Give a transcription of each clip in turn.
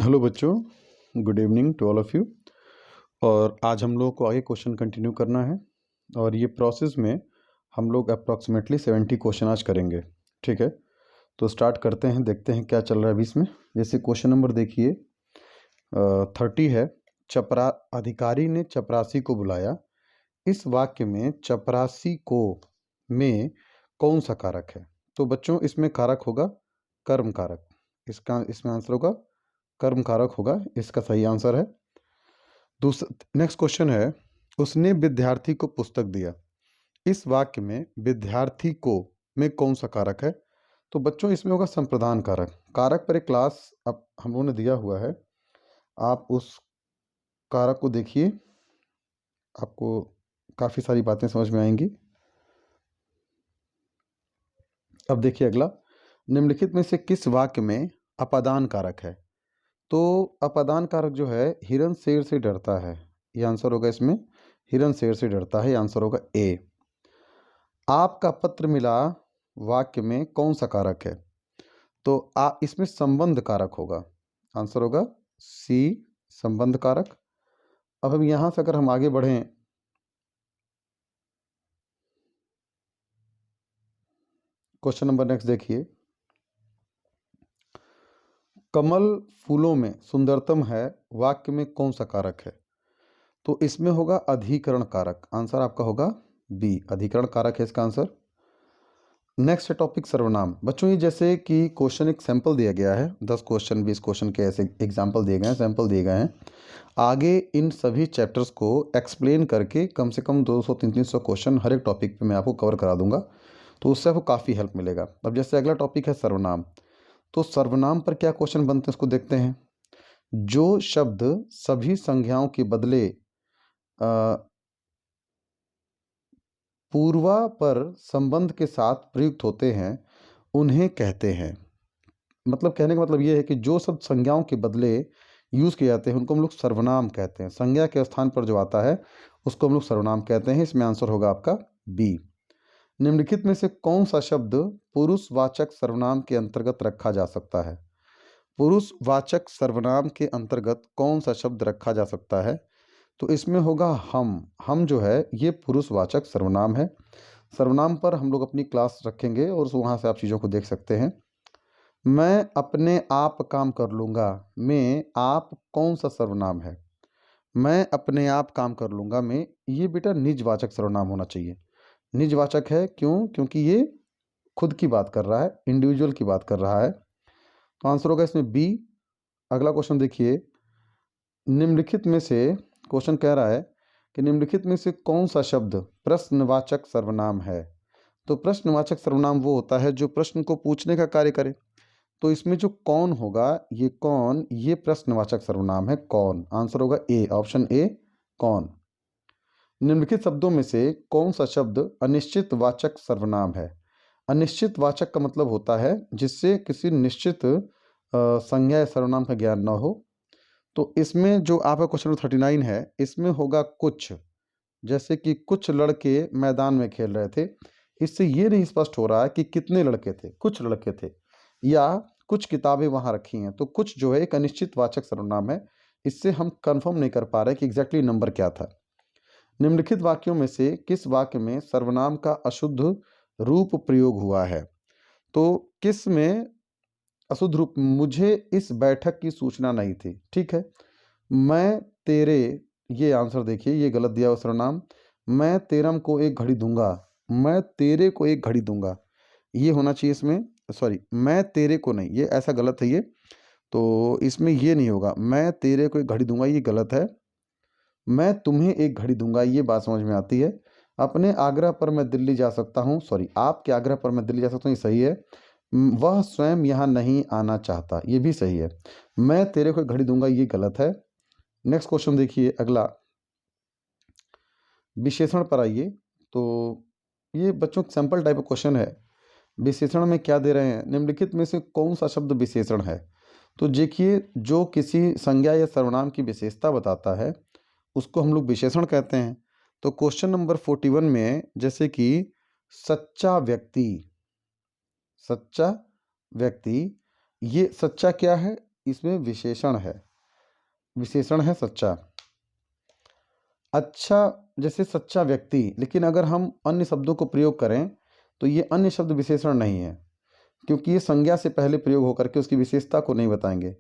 Hello बच्चों, good evening to all of you. और आज हम लोग को आगे क्वेश्चन कंटिन्यू करना है और ये प्रोसेस में हम लोग अप्रॉक्सीमेटली 70 क्वेश्चन आज करेंगे। ठीक है, तो स्टार्ट करते हैं, देखते हैं क्या चल रहा है अभी इसमें। जैसे क्वेश्चन नंबर देखिए 30 है। चपरा अधिकारी ने चपरासी को बुलाया। इस वाक्य में चपरासी को में कौन सा कारक है? तो बच्चों इसमें कारक होगा कर्म कारक। इसमें आंसर होगा कर्म कारक होगा, इसका सही आंसर है। दूसरा नेक्स्ट क्वेश्चन है, उसने विद्यार्थी को पुस्तक दिया। इस वाक्य में विद्यार्थी को में कौन सा कारक है? तो बच्चों इसमें होगा संप्रदान कारक। कारक पर एक क्लास अब हम लोगों ने दिया हुआ है, आप उस कारक को देखिए, आपको काफ़ी सारी बातें समझ में आएंगी। अब देखिए अगला, निम्नलिखित में से किस वाक्य में अपादान कारक है? तो अपादान कारक जो है हिरन शेर से डरता है, ये आंसर होगा। इसमें हिरन शेर से डरता है, ये आंसर होगा ए। आपका पत्र मिला वाक्य में कौन सा कारक है? तो इसमें संबंध कारक होगा, आंसर होगा सी, संबंध कारक। अब हम यहां से अगर हम आगे बढ़ें, क्वेश्चन नंबर नेक्स्ट देखिए, कमल फूलों में सुंदरतम है वाक्य में कौन सा कारक है? तो इसमें होगा अधिकरण कारक, आंसर आपका होगा बी, अधिकरण कारक है इसका आंसर। नेक्स्ट है टॉपिक सर्वनाम। बच्चों ये जैसे कि क्वेश्चन एक सैंपल दिया गया है, 10 क्वेश्चन 20 क्वेश्चन के ऐसे एग्जाम्पल दिए गए हैं, सैंपल दिए गए हैं। आगे इन सभी चैप्टर्स को एक्सप्लेन करके कम से कम 200-300 क्वेश्चन हर एक टॉपिक पे मैं आपको कवर करा दूंगा, तो उससे आपको काफ़ी हेल्प मिलेगा। अब जैसे अगला टॉपिक है सर्वनाम, तो सर्वनाम पर क्या क्वेश्चन बनते हैं उसको देखते हैं। जो शब्द सभी संज्ञाओं के बदले पूर्वापर संबंध के साथ प्रयुक्त होते हैं उन्हें कहते हैं। मतलब कहने का मतलब ये है कि जो शब्द संज्ञाओं के बदले यूज़ किए जाते हैं उनको हम लोग सर्वनाम कहते हैं। संज्ञा के स्थान पर जो आता है उसको हम लोग सर्वनाम कहते हैं। इसमें आंसर होगा आपका बी। निम्नलिखित में से कौन सा शब्द पुरुषवाचक सर्वनाम के अंतर्गत रखा जा सकता है? पुरुषवाचक सर्वनाम के अंतर्गत कौन सा शब्द रखा जा सकता है? तो इसमें होगा हम जो है ये पुरुषवाचक सर्वनाम है। सर्वनाम पर हम लोग अपनी क्लास रखेंगे और वहाँ से आप चीज़ों को देख सकते हैं। मैं अपने आप काम कर लूँगा में आप कौन सा सर्वनाम है? मैं अपने आप काम कर लूँगा में ये बेटा निजवाचक सर्वनाम होना चाहिए। निजवाचक है क्यों? क्योंकि ये खुद की बात कर रहा है, इंडिविजुअल की बात कर रहा है, तो आंसर होगा इसमें बी। अगला क्वेश्चन देखिए, निम्नलिखित में से क्वेश्चन कह रहा है कि निम्नलिखित में से कौन सा शब्द प्रश्नवाचक सर्वनाम है? तो प्रश्नवाचक सर्वनाम वो होता है जो प्रश्न को पूछने का कार्य करे। तो इसमें जो कौन होगा, ये कौन, ये प्रश्नवाचक सर्वनाम है, कौन, आंसर होगा ए, ऑप्शन ए, कौन। निम्नलिखित शब्दों में से कौन सा शब्द अनिश्चित वाचक सर्वनाम है? अनिश्चित वाचक का मतलब होता है जिससे किसी निश्चित संज्ञा या सर्वनाम का ज्ञान न हो। तो इसमें जो आपका क्वेश्चन 39 है, इसमें होगा कुछ, जैसे कि कुछ लड़के मैदान में खेल रहे थे। इससे ये नहीं स्पष्ट हो रहा है कि कितने लड़के थे, कुछ लड़के थे, या कुछ किताबें वहाँ रखी हैं। तो कुछ जो है एक अनिश्चित वाचक सर्वनाम है, इससे हम कंफर्म नहीं कर पा रहे कि एग्जैक्टली नंबर क्या था। निम्नलिखित वाक्यों में से किस वाक्य में सर्वनाम का अशुद्ध रूप प्रयोग हुआ है? तो किस में अशुद्ध रूप? मुझे इस बैठक की सूचना नहीं थी, ठीक है। मैं तेरे, ये आंसर देखिए, ये गलत दिया हुआ सर्वनाम। मैं तेरम को एक घड़ी दूंगा, मैं तेरे को एक घड़ी दूंगा, ये होना चाहिए इसमें, सॉरी, मैं तेरे को नहीं, ये ऐसा गलत है ये, तो इसमें ये नहीं होगा। मैं तेरे को एक घड़ी दूंगा, ये गलत है। मैं तुम्हें एक घड़ी दूंगा, ये बात समझ में आती है। अपने आग्रह पर मैं दिल्ली जा सकता हूँ, सॉरी, आपके आग्रह पर मैं दिल्ली जा सकता हूँ, ये सही है। वह स्वयं यहाँ नहीं आना चाहता, ये भी सही है। मैं तेरे को एक घड़ी दूंगा, ये गलत है। नेक्स्ट क्वेश्चन देखिए अगला, विशेषण पर आइए। तो ये बच्चों सैंपल टाइप क्वेश्चन है। विशेषण में क्या दे रहे हैं? निम्नलिखित में से कौन सा शब्द विशेषण है? तो देखिए, जो किसी संज्ञा या सर्वनाम की विशेषता बताता है उसको हम लोग विशेषण कहते हैं। तो क्वेश्चन नंबर 41 में जैसे कि सच्चा व्यक्ति, सच्चा व्यक्ति, ये सच्चा क्या है? इसमें विशेषण है सच्चा। अच्छा, जैसे सच्चा व्यक्ति, लेकिन अगर हम अन्य शब्दों को प्रयोग करें तो ये अन्य शब्द विशेषण नहीं है, क्योंकि ये संज्ञा से पहले प्रयोग होकर के उसकी विशेषता को नहीं बताएंगे।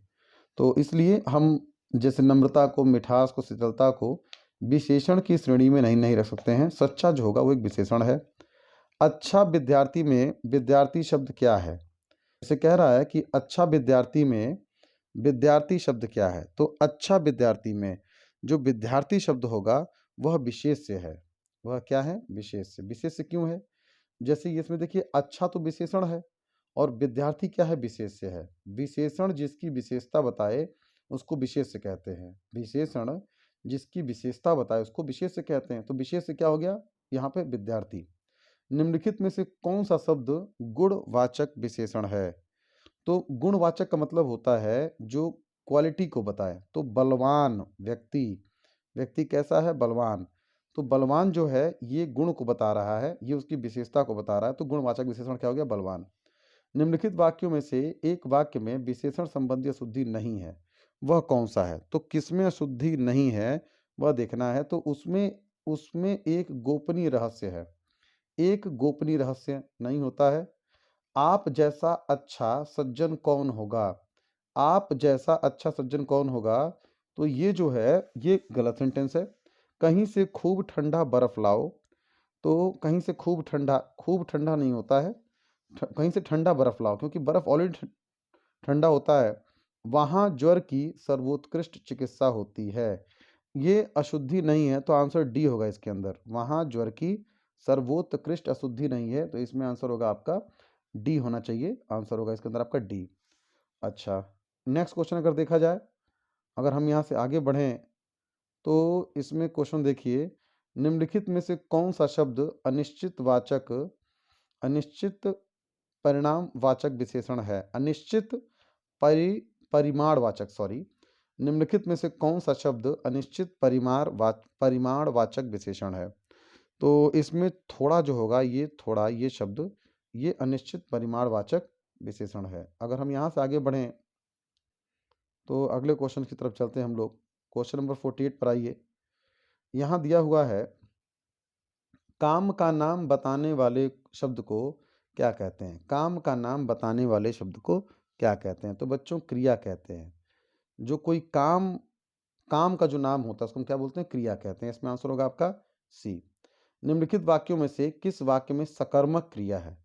तो इसलिए हम जैसे नम्रता को, मिठास को, शीतलता को विशेषण की श्रेणी में नहीं रख सकते हैं। सच्चा जो होगा वो एक विशेषण है। अच्छा विद्यार्थी में विद्यार्थी शब्द क्या है? जैसे कह रहा है कि अच्छा विद्यार्थी में विद्यार्थी शब्द क्या है, तो अच्छा विद्यार्थी में जो विद्यार्थी शब्द होगा वह विशेष्य है। वह क्या है? विशेष्य। विशेष्य क्यों है? जैसे ये इसमें देखिए, अच्छा तो विशेषण है और विद्यार्थी क्या है? विशेष्य है। विशेषण जिसकी विशेषता बताए उसको विशेष्य कहते हैं। विशेषण जिसकी विशेषता बताए उसको विशेष्य कहते हैं। तो विशेष्य क्या हो गया यहाँ पे? विद्यार्थी। निम्नलिखित में से कौन सा शब्द गुणवाचक विशेषण है? तो गुणवाचक का मतलब होता है जो क्वालिटी को बताए। तो बलवान व्यक्ति कैसा है? बलवान। तो बलवान जो है ये गुण को बता रहा है, ये उसकी विशेषता को बता रहा है। तो गुणवाचक विशेषण क्या हो गया? बलवान। निम्नलिखित वाक्यों में से एक वाक्य में विशेषण संबंधी अशुद्धि नहीं है, वह कौन सा है? तो किसमें अशुद्धि नहीं है वह देखना है। तो उसमें उसमें एक गोपनीय रहस्य है। एक गोपनीय रहस्य नहीं होता है। आप जैसा अच्छा सज्जन कौन होगा? आप जैसा अच्छा सज्जन कौन होगा? तो ये जो है ये गलत सेंटेंस है। कहीं से खूब ठंडा बर्फ लाओ, तो कहीं से खूब ठंडा नहीं होता है। कहीं से ठंडा बर्फ लाओ, क्योंकि बर्फ ऑलरेडी ठंडा होता है। वहाँ ज्वर की सर्वोत्कृष्ट चिकित्सा होती है। ये अशुद्धि नहीं है, तो आंसर डी होगा इसके अंदर। वहाँ ज्वर की सर्वोत्कृष्ट अशुद्धि नहीं है, तो इसमें आंसर होगा आपका डी होना चाहिए। आंसर होगा इसके अंदर आपका डी। अच्छा, नेक्स्ट क्वेश्चन अगर देखा जाए, अगर हम यहाँ से आगे बढ़ें तो इसमें क्वेश्चन देखिए, निम्नलिखित में से कौन सा शब्द अनिश्चित परिणाम वाचक विशेषण है? अनिश्चित परिमाण वाचक, सॉरी। निम्नलिखित में से कौन सा शब्द अनिश्चित परिमाण वाचक विशेषण है? तो इसमें थोड़ा जो होगा ये शब्द ये अनिश्चित परिमाणवाचक विशेषण है। अगर हम यहाँ से आगे बढ़ें तो अगले क्वेश्चन की तरफ चलते हैं हम लोग। क्वेश्चन नंबर 48 पर आइए। यहाँ दिया हुआ है, काम का नाम बताने वाले शब्द को क्या कहते हैं? काम का नाम बताने वाले शब्द को क्या कहते हैं? तो बच्चों, क्रिया कहते हैं। जो कोई काम का जो नाम होता है उसको हम क्या बोलते हैं? क्रिया कहते हैं। इसमें आंसर होगा आपका सी। निम्नलिखित वाक्यों में से किस वाक्य में सकर्मक क्रिया है?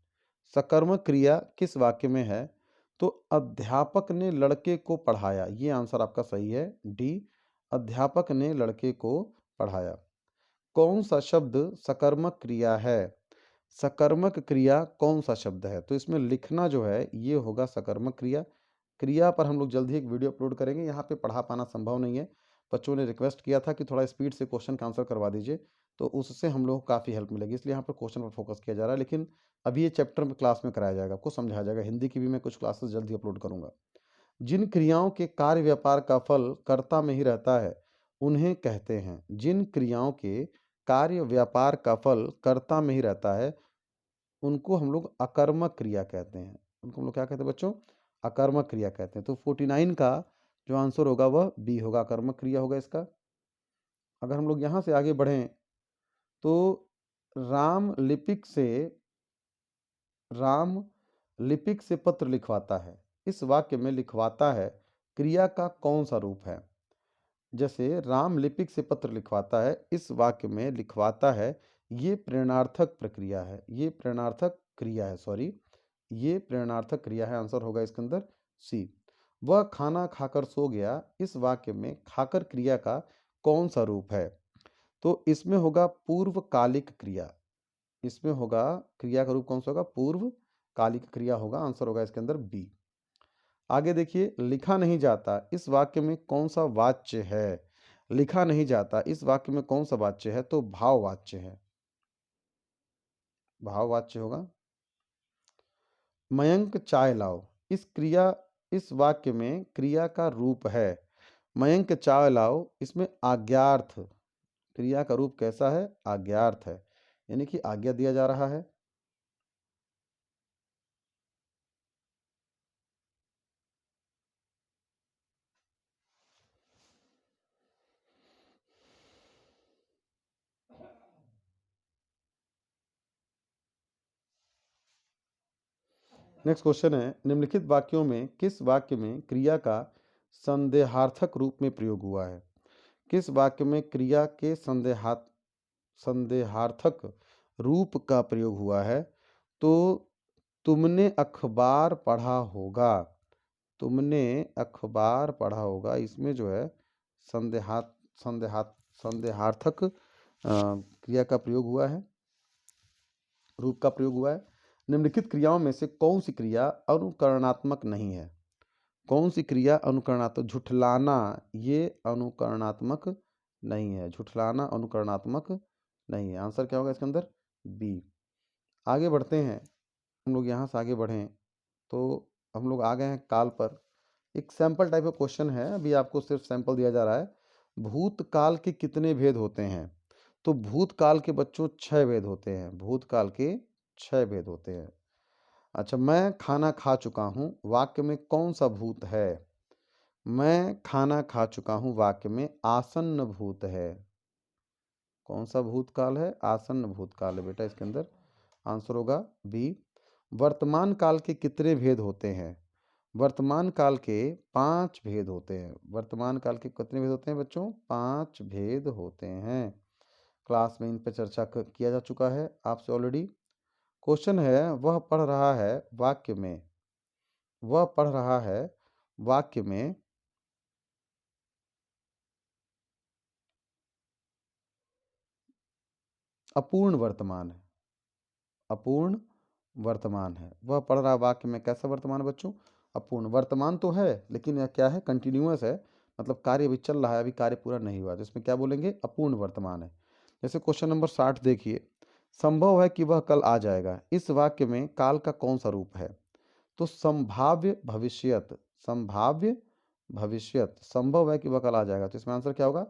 सकर्मक क्रिया किस वाक्य में है? तो अध्यापक ने लड़के को पढ़ाया, ये आंसर आपका सही है, डी। अध्यापक ने लड़के को पढ़ाया। कौन सा शब्द सकर्मक क्रिया है? सकर्मक क्रिया कौन सा शब्द है? तो इसमें लिखना जो है ये होगा सकर्मक क्रिया। क्रिया पर हम लोग जल्द ही एक वीडियो अपलोड करेंगे। यहाँ पे पढ़ा पाना संभव नहीं है। बच्चों ने रिक्वेस्ट किया था कि थोड़ा स्पीड से क्वेश्चन का आंसर करवा दीजिए, तो उससे हम लोग को काफ़ी हेल्प मिलेगी, इसलिए यहाँ पर क्वेश्चन पर फोकस किया जा रहा है। लेकिन अभी ये चैप्टर में क्लास में कराया जाएगा, आपको समझाया जाएगा। हिंदी की भी मैं कुछ क्लासेस जल्द ही अपलोड करूँगा। जिन क्रियाओं के कार्य व्यापार का फल कर्ता में ही रहता है उन्हें कहते हैं, जिन क्रियाओं के कार्य व्यापार का फल कर्ता में ही रहता है उनको हम लोग अकर्मक क्रिया कहते हैं। उनको हम लोग क्या कहते हैं बच्चों? अकर्मक क्रिया कहते हैं। तो 49 का जो आंसर होगा वह बी होगा, अकर्मक क्रिया होगा इसका। अगर हम लोग यहाँ से आगे बढ़ें तो राम लिपिक से राम लिपिक से पत्र लिखवाता है, इस वाक्य में लिखवाता है क्रिया का कौन सा रूप है? जैसे राम लिपिक से पत्र लिखवाता है, इस वाक्य में लिखवाता है, ये प्रेरणार्थक प्रक्रिया है, ये प्रेरणार्थक क्रिया है, सॉरी, ये प्रेरणार्थक क्रिया है। आंसर होगा इसके अंदर सी। वह खाना खाकर सो गया, इस वाक्य में खाकर क्रिया का कौन सा रूप है? तो इसमें होगा पूर्वकालिक क्रिया। इसमें होगा क्रिया का रूप कौन सा होगा? पूर्वकालिक क्रिया होगा। आंसर होगा इसके अंदर बी। आगे देखिए, लिखा नहीं जाता, इस वाक्य में कौन सा वाच्य है? लिखा नहीं जाता, इस वाक्य में कौन सा वाच्य है? तो भाववाच्य है, भाववाच्य होगा। मयंक चाय लाओ, इस वाक्य में क्रिया का रूप है। मयंक चाय लाओ, इसमें आज्ञार्थ, क्रिया का रूप कैसा है? आज्ञार्थ है, यानी कि आज्ञा दिया जा रहा है। नेक्स्ट क्वेश्चन है, निम्नलिखित वाक्यों में किस वाक्य में क्रिया का संदेहार्थक रूप में प्रयोग हुआ है? किस वाक्य में क्रिया के संदेहार्थक रूप का प्रयोग हुआ है? तो तुमने अखबार पढ़ा होगा, तुमने अखबार पढ़ा होगा, इसमें जो है संदेहार्थक क्रिया का प्रयोग हुआ है, रूप का प्रयोग हुआ है। निम्नलिखित क्रियाओं में से कौन सी क्रिया अनुकरणात्मक नहीं है? कौन सी क्रिया अनुकरणात्मक? झुठलाना, ये अनुकरणात्मक नहीं है, झुठलाना अनुकरणात्मक नहीं है। आंसर क्या होगा इसके अंदर? बी। आगे बढ़ते हैं, हम लोग यहाँ से आगे बढ़ें तो हम लोग आ गए हैं काल पर। एक सैंपल टाइप का क्वेश्चन है, अभी आपको सिर्फ सैंपल दिया जा रहा है। भूतकाल के कितने भेद होते हैं? तो भूतकाल के बच्चों 6 भेद होते हैं, भूतकाल के 6 भेद होते हैं। अच्छा, मैं खाना खा चुका हूँ वाक्य में कौन सा भूत है? मैं खाना खा चुका हूँ वाक्य में आसन्न भूत है। कौन सा भूतकाल है? आसन्न भूतकाल है बेटा, इसके अंदर आंसर होगा बी। वर्तमान काल के कितने भेद होते हैं? वर्तमान काल के 5 भेद होते हैं। वर्तमान काल के कितने भेद होते हैं बच्चों? 5 भेद होते हैं। क्लास में इन पर चर्चा किया जा चुका है आपसे ऑलरेडी। क्वेश्चन है, वह पढ़ रहा है वाक्य में, वह पढ़ रहा है वाक्य में अपूर्ण वर्तमान है, अपूर्ण वर्तमान है। वह पढ़ रहा वाक्य में कैसा वर्तमान है बच्चों? अपूर्ण वर्तमान तो है, लेकिन यह क्या है? कंटिन्यूअस है, मतलब कार्य अभी चल रहा है, अभी कार्य पूरा नहीं हुआ, तो इसमें क्या बोलेंगे? अपूर्ण वर्तमान है। जैसे क्वेश्चन नंबर 60 देखिए, संभव है कि वह कल आ जाएगा, इस वाक्य में काल का कौन सा रूप है? तो संभाव्य भविष्यत, संभाव्य भविष्यत, संभव है कि वह कल आ जाएगा, तो इसमें आंसर क्या होगा?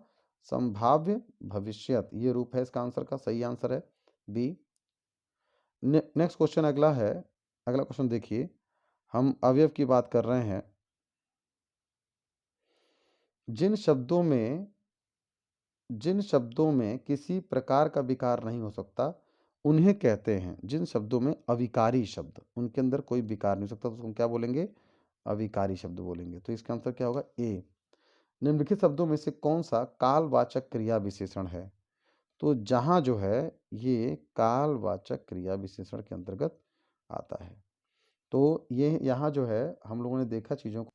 संभाव्य भविष्यत, ये रूप है इसका आंसर का, सही आंसर है बी। नेक्स्ट क्वेश्चन अगला है, अगला क्वेश्चन देखिए, हम अवयव की बात कर रहे हैं। जिन शब्दों में किसी प्रकार का विकार नहीं हो सकता उन्हें कहते हैं, जिन शब्दों में अविकारी शब्द, उनके अंदर कोई विकार नहीं हो सकता, तो उसको क्या बोलेंगे? अविकारी शब्द बोलेंगे। तो इसका आंसर क्या होगा? ए। निम्नलिखित शब्दों में से कौन सा कालवाचक क्रिया विशेषण है? तो जहां जो है ये कालवाचक क्रिया विशेषण के अंतर्गत आता है। तो ये यहाँ जो है हम लोगों ने देखा चीज़ों को।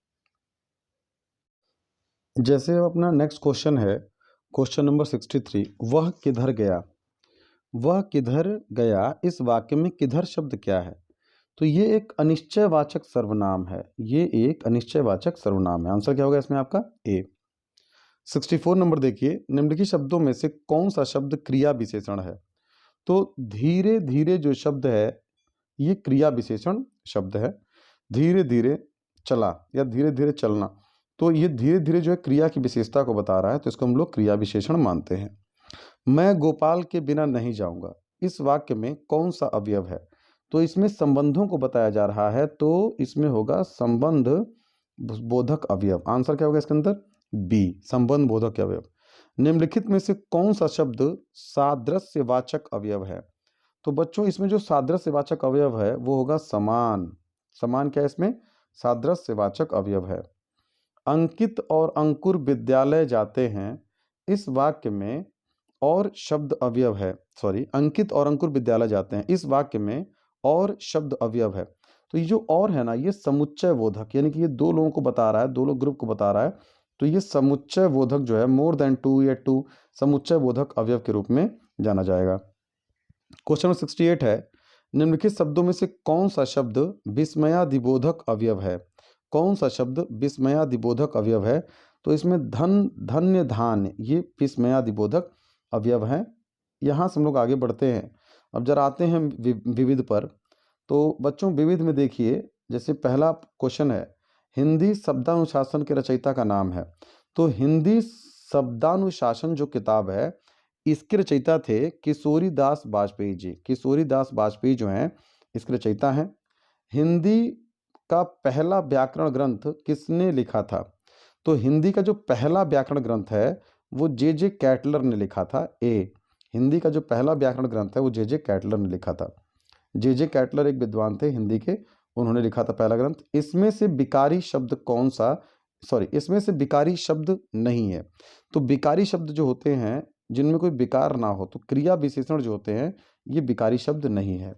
जैसे अब अपना नेक्स्ट क्वेश्चन है, क्वेश्चन नंबर 63, वह किधर गया, वह किधर गया, इस वाक्य में किधर शब्द क्या है? तो ये एक अनिश्चयवाचक सर्वनाम है, ये एक अनिश्चयवाचक सर्वनाम है। आंसर क्या होगा इसमें आपका? ए। 64 नंबर देखिए, निम्नलिखित शब्दों में से कौन सा शब्द क्रिया विशेषण है? तो धीरे धीरे जो शब्द है ये क्रिया विशेषण शब्द है। धीरे धीरे चला या धीरे धीरे चलना, तो ये धीरे धीरे जो है क्रिया की विशेषता को बता रहा है, तो इसको हम लोग क्रिया विशेषण मानते हैं। मैं गोपाल के बिना नहीं जाऊंगा, इस वाक्य में कौन सा अवयव है? तो इसमें संबंधों को बताया जा रहा है, तो इसमें होगा संबंध बोधक अवयव। आंसर क्या होगा इसके अंदर? बी, संबंध बोधक अवयव। निम्नलिखित में से कौन सा शब्द सादृश्यवाचक अवयव है? तो बच्चों इसमें जो सादृश्यवाचक अवयव है वो होगा समान। समान क्या है इसमें? सादृश्यवाचक अवयव है। अंकित और अंकुर विद्यालय जाते हैं, इस वाक्य में और शब्द अवयव है, सॉरी, अंकित और अंकुर विद्यालय जाते हैं, इस वाक्य में और शब्द अवयव है। तो ये जो और है ना, ये समुच्चय बोधक, यानी कि ये दो लोगों को बता रहा है, दो लोग ग्रुप को बता रहा है, तो ये समुच्चय बोधक जो है मोर देन टू या टू, समुच्चय बोधक अवयव के रूप में जाना जाएगा। क्वेश्चन नंबर 68 है, निम्नलिखित शब्दों में से कौन सा शब्द विस्मयादिबोधक अवयव है? कौन सा शब्द विस्मयादिबोधक अवयव है? तो इसमें धन, धन्य, धान, ये विस्मयादिबोधक अवयव हैं। यहाँ से हम लोग आगे बढ़ते हैं। अब जरा आते हैं विविध पर। तो बच्चों विविध में देखिए, जैसे पहला क्वेश्चन है, हिंदी शब्दानुशासन के रचयिता का नाम है। तो हिंदी शब्दानुशासन जो किताब है इसके रचयिता थे किशोरी दास वाजपेयी जी। किशोरी दास वाजपेयी जो हैं इसके रचयिता हैं। हिंदी का पहला व्याकरण ग्रंथ किसने लिखा था? तो हिंदी का जो पहला व्याकरण ग्रंथ है वो जे कैटलर ने लिखा था। ए, हिंदी का जो पहला व्याकरण ग्रंथ है वो जे कैटलर ने लिखा था। जे कैटलर एक विद्वान थे हिंदी के, उन्होंने लिखा था पहला ग्रंथ। इसमें से विकारी शब्द कौन सा, सॉरी, इसमें से विकारी शब्द नहीं है। तो विकारी शब्द जो होते हैं जिनमें कोई विकार ना हो, तो क्रिया विशेषण जो होते हैं ये विकारी शब्द नहीं है।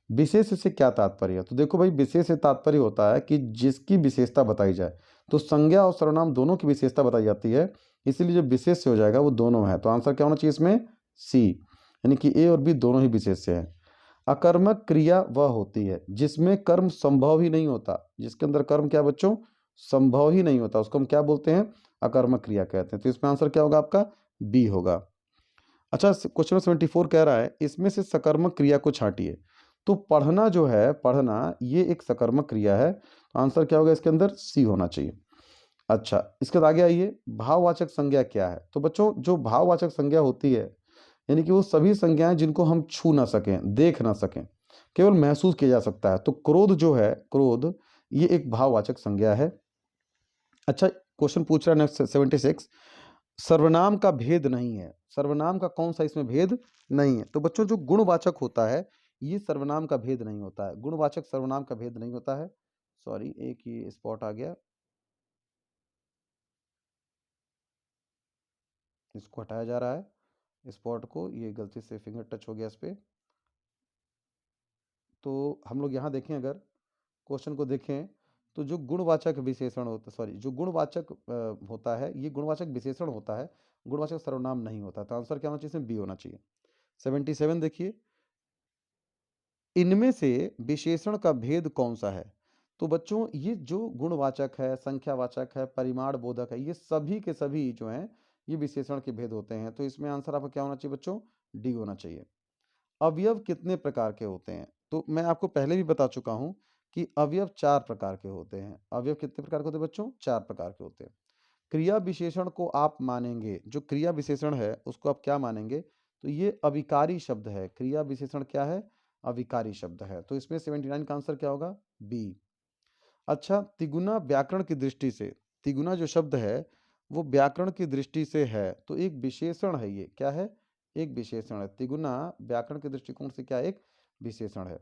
विशेष से क्या तात्पर्य है? तो देखो भाई, विशेष से तात्पर्य होता है कि जिसकी विशेषता बताई जाए। तो संज्ञा और सर्वनाम दोनों की विशेषता बताई जाती है, इसीलिए जो विशेष से हो जाएगा वो दोनों है। तो आंसर क्या होना चाहिए इसमें? सी, यानी कि ए और बी दोनों ही विशेष से है। अकर्मक क्रिया वह होती है जिसमें कर्म संभव ही नहीं होता। जिसके अंदर कर्म क्या बच्चों? संभव ही नहीं होता, उसको हम क्या बोलते हैं? अकर्मक क्रिया कहते हैं। तो इसमें आंसर क्या होगा आपका? बी होगा। अच्छा, क्वेश्चन 74 कह रहा है इसमें से सकर्मक क्रिया को छांटिए। तो पढ़ना जो है, पढ़ना ये एक सकर्मक क्रिया है, तो आंसर क्या होगा इसके अंदर? सी होना चाहिए। अच्छा, इसके बाद आगे आइए, भाववाचक संज्ञा क्या है? तो बच्चों जो भाववाचक संज्ञा होती है, यानी कि वो सभी संज्ञाएं जिनको हम छू ना सकें, देख ना सकें, केवल महसूस किया जा सकता है। तो क्रोध जो है, क्रोध, ये एक भाववाचक संज्ञा है। अच्छा, क्वेश्चन पूछ रहा है नेक्स्ट 76, सर्वनाम का भेद नहीं है। सर्वनाम का कौन सा इसमें भेद नहीं है? तो बच्चों जो गुणवाचक होता है ये सर्वनाम का भेद नहीं होता है। गुणवाचक सर्वनाम का भेद नहीं होता है। सॉरी, एक ही स्पॉट आ गया, इसको हटाया जा रहा है स्पॉट को, ये गलती से फिंगर टच हो गया इस पे। तो हम लोग यहाँ देखें, अगर क्वेश्चन को देखें, तो जो गुणवाचक विशेषण होता, सॉरी, जो गुणवाचक होता है ये गुणवाचक विशेषण होता है, गुणवाचक सर्वनाम नहीं होता। तो आंसर क्या होना चाहिए इसमें? बी होना चाहिए। 77 देखिए, इनमें से विशेषण का भेद कौन सा है? तो बच्चों ये जो गुणवाचक है, संख्यावाचक है, परिमाण बोधक है, ये सभी के सभी जो हैं ये विशेषण के भेद होते हैं। तो इसमें आंसर आपका क्या होना चाहिए बच्चों? डी होना चाहिए। अवयव कितने प्रकार के होते हैं? तो मैं आपको पहले भी बता चुका हूं कि अवयव 4 प्रकार के होते हैं। अवयव कितने प्रकार के होते हैं बच्चों? 4 प्रकार के होते हैं। क्रिया विशेषण को आप मानेंगे, जो क्रिया विशेषण है उसको आप क्या मानेंगे? तो ये अविकारी शब्द है। क्रिया विशेषण क्या है? अविकारी शब्द है। तो इसमें 79 का आंसर क्या होगा? बी। अच्छा, तिगुना व्याकरण की दृष्टि से, तिगुना जो शब्द है वो व्याकरण की दृष्टि से है, तो एक विशेषण है। ये क्या है? एक विशेषण है। तिगुना व्याकरण के दृष्टिकोण से क्या है? एक विशेषण है।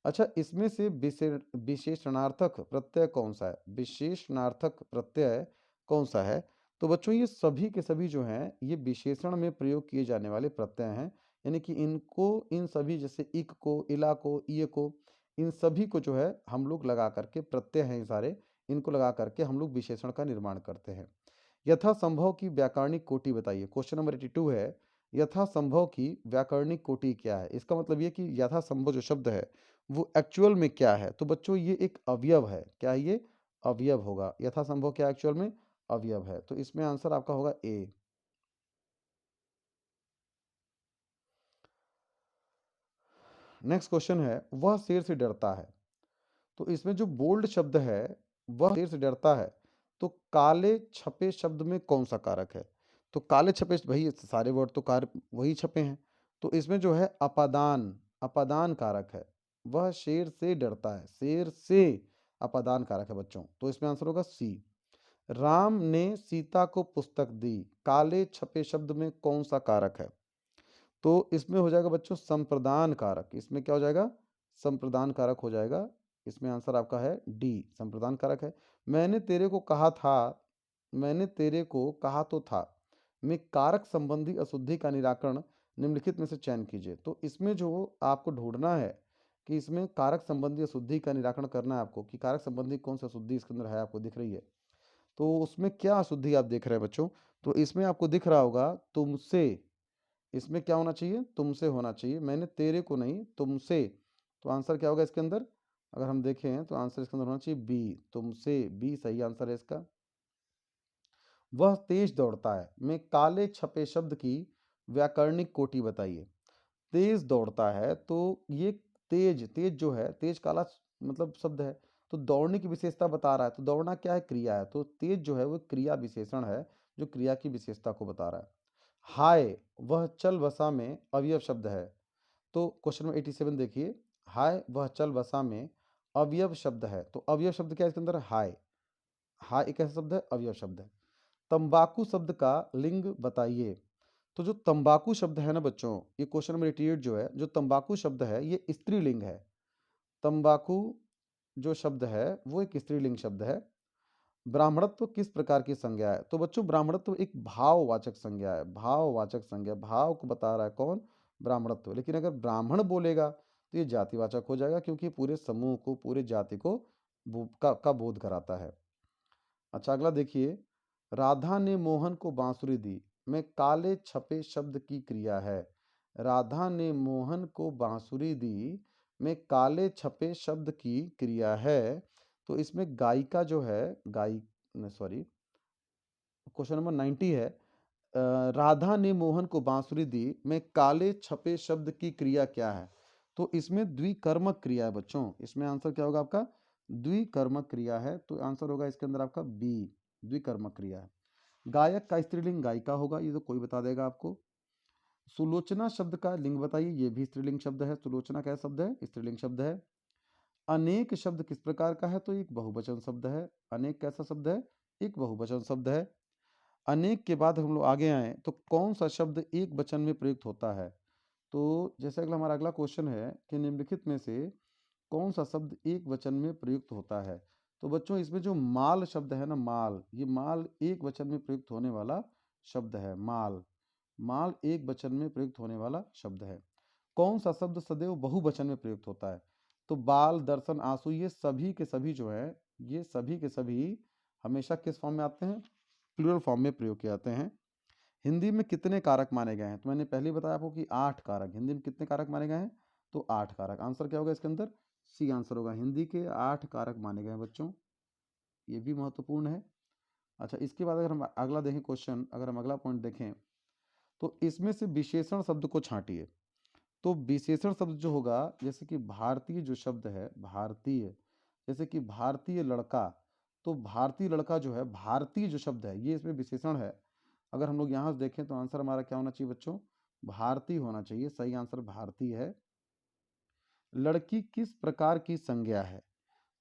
अच्छा, इसमें से विशेषणार्थक प्रत्यय कौन सा है? विशेषणार्थक प्रत्यय कौन सा है? तो बच्चों ये सभी के सभी जो हैं ये विशेषण में प्रयोग किए जाने वाले प्रत्यय हैं, यानी कि इनको, इन सभी, जैसे इक को, इला को, ईय को, इन सभी को जो है हम लोग लगा करके, प्रत्यय हैं ये सारे, इनको लगा करके हम लोग विशेषण का निर्माण करते हैं। यथासंभव की व्याकरणिक कोटि बताइए। क्वेश्चन नंबर 82 है, यथासंभव की व्याकरणिक कोटि क्या है? इसका मतलब ये कि यथासंभव जो शब्द है वो एक्चुअल में क्या है? तो बच्चों ये एक अवयव है। क्या है ये? अवयव होगा। यथासंभव क्या एक्चुअल में? अवयव है। तो इसमें आंसर आपका होगा ए। नेक्स्ट क्वेश्चन है, वह शेर से डरता है। तो इसमें जो बोल्ड शब्द है, वह शेर से डरता है, तो काले छपे शब्द में कौन सा कारक है? तो काले छपे, भाई ये सारे वर्ड तो कार वही छपे हैं, तो इसमें जो है अपादान, अपादान कारक है। वह शेर से डरता है, शेर से अपादान कारक है बच्चों। तो इसमें आंसर होगा सी। राम ने सीता को पुस्तक दी, काले छपे शब्द में कौन सा कारक है? तो इसमें हो जाएगा बच्चों संप्रदान कारक। इसमें क्या हो जाएगा? संप्रदान कारक हो जाएगा। इसमें आंसर आपका है डी, संप्रदान कारक है। मैंने तेरे को कहा था, मैंने तेरे को कहा तो था में कारक संबंधी अशुद्धि का निराकरण निम्नलिखित में से चयन कीजिए। तो इसमें जो आपको ढूंढना है कि इसमें कारक संबंधी अशुद्धि का निराकरण करना है आपको, कि कारक संबंधी कौन सी अशुद्धि इसके अंदर है, आपको दिख रही है। तो उसमें क्या अशुद्धि आप देख रहे हैं बच्चों? तो इसमें आपको दिख रहा होगा तुमसे, इसमें क्या होना चाहिए? तुमसे होना चाहिए, मैंने तेरे को नहीं, तुमसे। तो आंसर क्या होगा इसके अंदर? अगर हम देखें तो आंसर इसके अंदर होना चाहिए बी, तुमसे। बी सही आंसर है इसका। वह तेज दौड़ता है में काले छपे शब्द की व्याकरणिक कोटि बताइए। तेज दौड़ता है, तो ये तेज, तेज जो है, तेज काला मतलब शब्द है, तो दौड़ने की विशेषता बता रहा है। तो दौड़ना क्या है? क्रिया है। तो तेज जो है वो क्रिया विशेषण है जो क्रिया की विशेषता को बता रहा है। हाय, वह चल बसा में अवयव शब्द है। तो क्वेश्चन नंबर 87 देखिए, हाय वह चल बसा में अवयव शब्द है। तो अवयव शब्द क्या है इसके अंदर? हाय। हाय एक ऐसा शब्द है, अवयव शब्द है। तंबाकू शब्द का लिंग बताइए। तो जो तंबाकू शब्द है ना बच्चों, ये क्वेश्चन नंबर 88 जो है, जो तंबाकू शब्द है ये स्त्रीलिंग है। तंबाकू जो शब्द है वो एक स्त्रीलिंग शब्द है। ब्राह्मणत्व किस प्रकार की संज्ञा है? तो बच्चों ब्राह्मणत्व एक भाववाचक संज्ञा है, भाववाचक संज्ञा, भाव को बता रहा है कौन? ब्राह्मणत्व। लेकिन अगर ब्राह्मण बोलेगा तो ये जातिवाचक हो जाएगा, क्योंकि पूरे समूह को, पूरे जाति को का बोध कराता है। अच्छा, अगला देखिए, राधा ने मोहन को बांसुरी दी में काले छपे शब्द की क्रिया है। राधा ने मोहन को बांसुरी दी में काले छपे शब्द की क्रिया है। तो इसमें गायिका जो है, गाय सॉरी, क्वेश्चन नंबर 90 है। राधा ने मोहन को बांसुरी दी में काले छपे शब्द की क्रिया क्या है? तो इसमें द्विकर्मक क्रिया है बच्चों। इसमें आंसर क्या होगा आपका? द्विकर्मक क्रिया है। तो आंसर होगा इसके अंदर आपका बी, द्विकर्मक क्रिया है। गायक का स्त्रीलिंग गायिका होगा, ये तो कोई बता देगा आपको। सुलोचना शब्द का लिंग बताइए, ये भी स्त्रीलिंग शब्द है। सुलोचना क्या शब्द है? स्त्रीलिंग शब्द है। अनेक शब्द किस प्रकार का है? तो एक बहुवचन शब्द है। अनेक कैसा शब्द है? एक बहुवचन शब्द है। अनेक के बाद हम लोग आगे आए तो कौन सा शब्द एक वचन में प्रयुक्त होता है? तो जैसे अगला हमारा अगला क्वेश्चन है कि निम्नलिखित में से कौन सा शब्द एक वचन में प्रयुक्त होता है? तो बच्चों इसमें जो माल शब्द है ना, माल, ये माल एक वचन में प्रयुक्त होने वाला शब्द है। माल, माल एक वचन में प्रयुक्त होने वाला शब्द है। कौन सा शब्द सदैव बहुवचन में प्रयुक्त होता है? तो बाल, दर्शन, आंसू, ये सभी के सभी जो है, ये सभी के सभी हमेशा किस फॉर्म में आते हैं? प्लूरल फॉर्म में प्रयोग किए जाते हैं। हिंदी में कितने कारक माने गए हैं? तो मैंने पहले ही बताया आपको कि 8 कारक। हिंदी में कितने कारक माने गए हैं? तो 8 कारक। आंसर क्या होगा इसके अंदर? सी आंसर होगा। हिंदी के 8 कारक माने गए हैं बच्चों, ये भी महत्वपूर्ण है। अच्छा, इसके बाद अगर हम अगला देखें क्वेश्चन, अगर हम अगला पॉइंट देखें तो इसमें से विशेषण शब्द को छांटिए। तो विशेषण शब्द जो होगा, जैसे कि भारतीय जो शब्द है, भारतीय, जैसे कि भारतीय लड़का, तो भारतीय लड़का जो है, भारतीय जो शब्द है, ये इसमें विशेषण है। अगर हम लोग यहाँ से देखें तो आंसर हमारा क्या होना चाहिए बच्चों? भारतीय होना चाहिए। सही आंसर भारतीय है। लड़की किस प्रकार की संज्ञा है?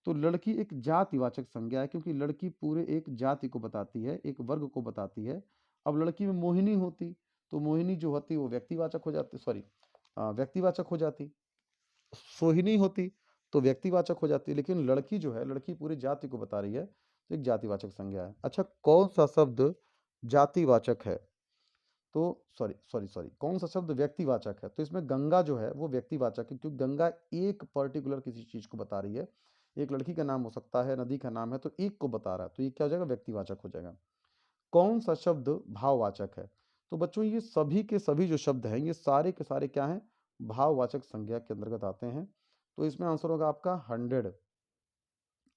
तो लड़की एक जातिवाचक संज्ञा है, क्योंकि लड़की पूरे एक जाति को बताती है, एक वर्ग को बताती है। अब लड़की में मोहिनी होती तो मोहिनी जो होती वो व्यक्तिवाचक हो जाती, सॉरी, व्यक्तिवाचक हो जाती। सोहिनी होती तो व्यक्तिवाचक हो जाती है। लेकिन लड़की जो है, लड़की पूरी जाति को बता रही है, तो एक जातिवाचक संज्ञा है। अच्छा, कौन सा शब्द जातिवाचक है? तो सॉरी सॉरी सॉरी, कौन सा शब्द व्यक्तिवाचक है? तो इसमें गंगा जो है वो व्यक्तिवाचक है, क्योंकि गंगा एक पर्टिकुलर किसी चीज को बता रही है। एक लड़की का नाम हो सकता है, नदी का नाम है, तो एक को बता रहा है, तो ये क्या हो जाएगा? व्यक्तिवाचक हो जाएगा। कौन सा शब्द भाववाचक है? तो बच्चों ये सभी के सभी जो शब्द हैं, ये सारे के सारे क्या हैं? भाववाचक संज्ञा के अंतर्गत आते हैं। तो इसमें आंसर होगा आपका 100।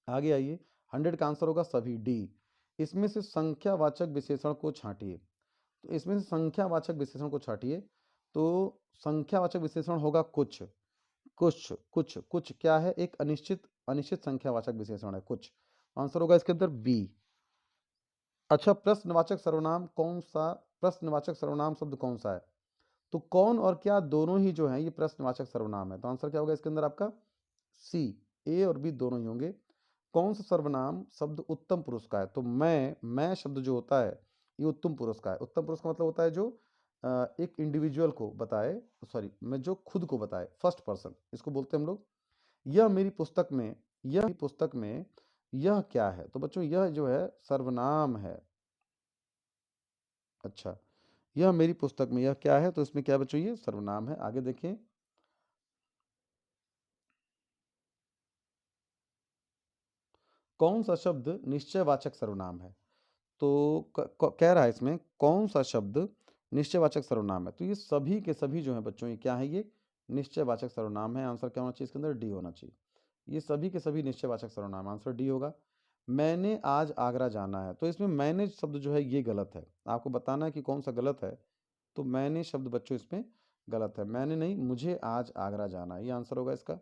आगे आइए, 100 का आंसर होगा सभी, डी। इसमें से संख्यावाचक विशेषण को छांटिए। तो इसमें से संख्यावाचक विशेषण को छांटिए। तो संख्यावाचक विशेषण होगा कुछ। कुछ कुछ कुछ क्या है? एक अनिश्चित, अनिश्चित संख्यावाचक विशेषण है कुछ। आंसर होगा इसके अंदर बी। अच्छा, प्रश्नवाचक सर्वनाम कौन सा? प्रश्नवाचक सर्वनाम शब्द कौन सा है? तो कौन और क्या दोनों ही जो है ये प्रश्नवाचक सर्वनाम है। तो आंसर क्या होगा इसके अंदर आपका? सी, ए और बी दोनों ही होंगे। कौन सा सर्वनाम शब्द उत्तम पुरुष का है? तो मैं शब्द जो होता है ये उत्तम पुरुष का है। उत्तम पुरुष का मतलब होता है जो एक इंडिविजुअल को बताए, सॉरी, मैं जो खुद को बताए, फर्स्ट पर्सन, इसको बोलते हैं हम लोग। यह मेरी पुस्तक में, यह मेरी पुस्तक में, यह क्या है? तो बच्चों यह जो है सर्वनाम है। अच्छा, यह मेरी पुस्तक में, यह क्या है? तो इसमें क्या बच्चों? ये सर्वनाम है। आगे देखें, कौन सा शब्द निश्चयवाचक सर्वनाम है? तो कह रहा है इसमें कौन सा शब्द निश्चयवाचक सर्वनाम है? तो ये सभी के सभी जो है बच्चों, ये क्या है? ये निश्चयवाचक सर्वनाम है। आंसर क्या होना चाहिए इसके अंदर? डी होना चाहिए। ये सभी के सभी निश्चयवाचक सर्वनाम, आंसर डी होगा। मैंने आज आगरा जाना है, तो इसमें मैंने शब्द जो है ये गलत है। आपको बताना है कि कौन सा गलत है। तो मैंने शब्द बच्चों इसमें गलत है। मैंने नहीं, मुझे आज आगरा जाना है, ये आंसर होगा इसका।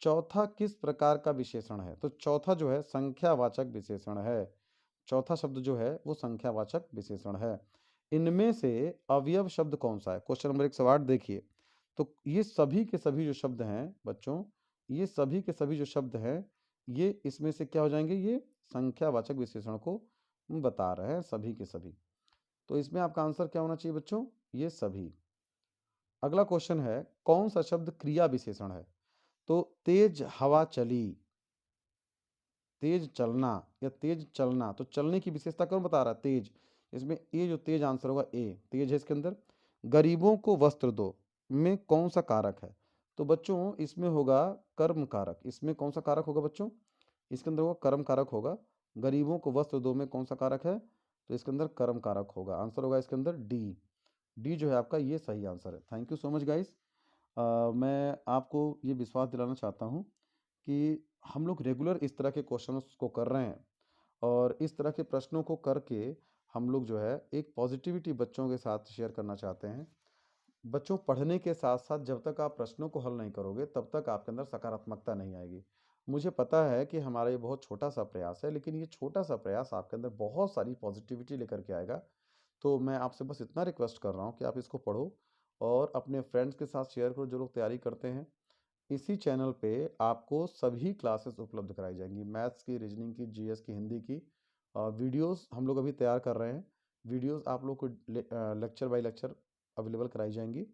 चौथा किस प्रकार का विशेषण है? तो चौथा जो है संख्यावाचक विशेषण है। चौथा शब्द जो है वो संख्यावाचक विशेषण है। इनमें से अवयव शब्द कौन सा है? क्वेश्चन नंबर 108 देखिए। तो ये सभी के सभी जो शब्द हैं बच्चों, ये सभी के सभी जो शब्द हैं, ये इसमें से क्या हो जाएंगे? ये संख्यावाचक विशेषण को बता रहे हैं, सभी के सभी। तो इसमें आपका आंसर क्या होना चाहिए बच्चों? ये सभी। अगला क्वेश्चन है, कौन सा शब्द क्रिया विशेषण है? तो तेज हवा चली, तेज चलना या तेज चलना, तो चलने की विशेषता कौन बता रहा है? तेज। इसमें ए जो तेज आंसर होगा ए, तेज है इसके अंदर। गरीबों को वस्त्र दो में कौन सा कारक है? तो बच्चों इसमें होगा कर्म कारक। इसमें कौन सा कारक होगा बच्चों? इसके अंदर होगा कर्म कारक होगा। गरीबों को वस्त्र दो में कौन सा कारक है? तो इसके अंदर कर्म कारक होगा। आंसर होगा इसके अंदर डी। डी जो है आपका ये सही आंसर है। Thank you so much guys. मैं आपको ये विश्वास दिलाना चाहता हूँ कि हम लोग रेगुलर इस तरह के क्वेश्चंस को कर रहे हैं और इस तरह के प्रश्नों को करके हम लोग जो है एक पॉजिटिविटी बच्चों के साथ शेयर करना चाहते हैं। बच्चों पढ़ने के साथ साथ जब तक आप प्रश्नों को हल नहीं करोगे तब तक आपके अंदर सकारात्मकता नहीं आएगी। मुझे पता है कि हमारा ये बहुत छोटा सा प्रयास है, लेकिन ये छोटा सा प्रयास आपके अंदर बहुत सारी पॉजिटिविटी लेकर के आएगा। तो मैं आपसे बस इतना रिक्वेस्ट कर रहा हूँ कि आप इसको पढ़ो और अपने फ्रेंड्स के साथ शेयर करो जो लोग तैयारी करते हैं। इसी चैनल पे आपको सभी क्लासेस उपलब्ध कराई जाएंगी, मैथ्स की, रीजनिंग की, जीएस की, हिंदी की। वीडियोस हम लोग अभी तैयार कर रहे हैं। वीडियोस आप लोग को लेक्चर बाय लेक्चर अवेलेबल कराई जाएंगी।